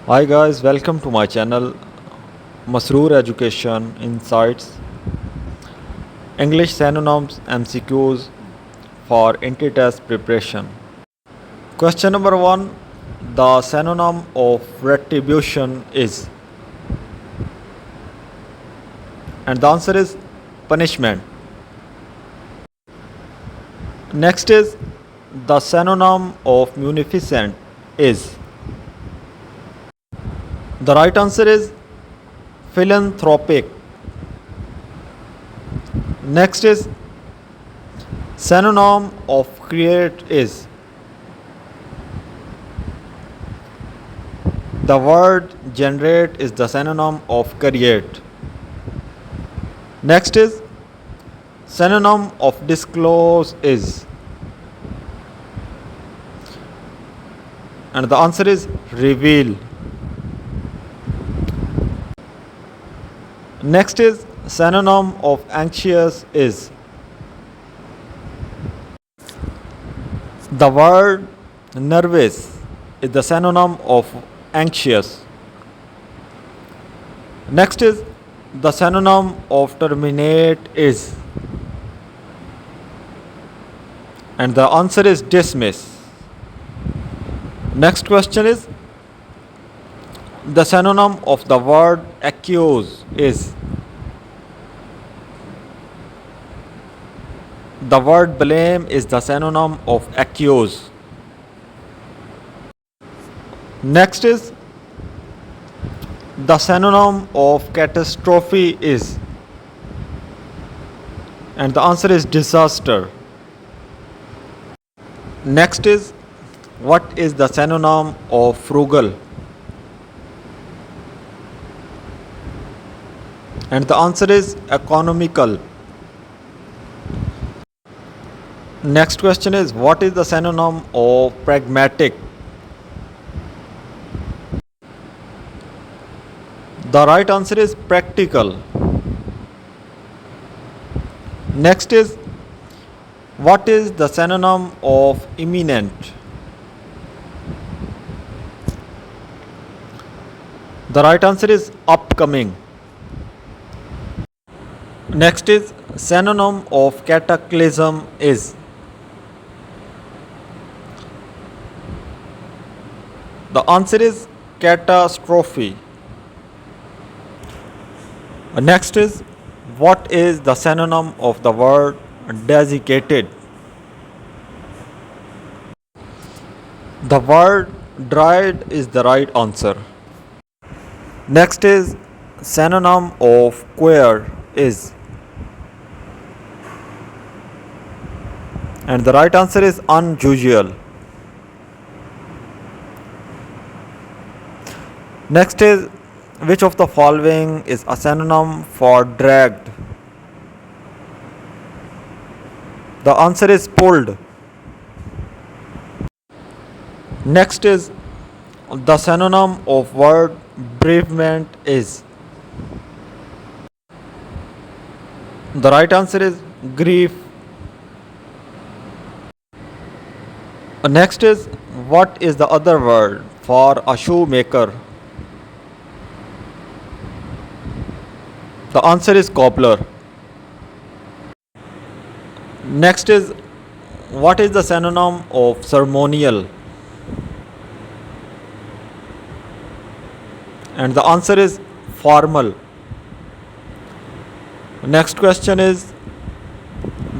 Hi guys, welcome to my channel Masroor Education Insights English Synonyms MCQs for Anti-Test Preparation. Question number 1. The synonym of retribution is, and the answer is punishment. Next is, the synonym of munificent is, the right answer is philanthropic. Next is, synonym of create is, the word generate is the synonym of create. Next is, synonym of disclose is, and the answer is reveal. Next is, synonym of anxious is, the word nervous is the synonym of anxious. Next is, the synonym of terminate is, and the answer is dismiss. Next question is, the synonym of the word accuse is, the word blame is the synonym of accuse. Next is, the synonym of catastrophe is, and the answer is disaster. Next is, what is the synonym of frugal, and the answer is economical. Next question is, what is the synonym of pragmatic? The right answer is practical. Next is, what is the synonym of imminent? The right answer is upcoming. Next is, synonym of cataclysm is, the answer is catastrophe. Next is, what is the synonym of the word desiccated? The word dried is the right answer. Next is, synonym of queer is, and the right answer is unusual. Next is, which of the following is a synonym for dragged? The answer is pulled. Next is, the synonym of word bereavement is, the right answer is grief. Next is, what is the other word for a shoemaker? The answer is cobbler. Next is, what is the synonym of ceremonial? And the answer is formal. Next question is,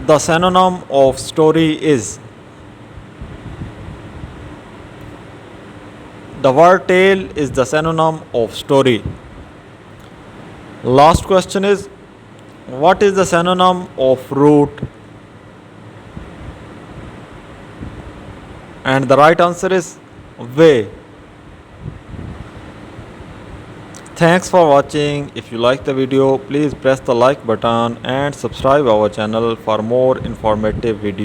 the synonym of story is, the word tale is the synonym of story. Last question is, what is the synonym of root? And the right answer is way. Thanks for watching. If you like the video, please press the like button and subscribe our channel for more informative videos.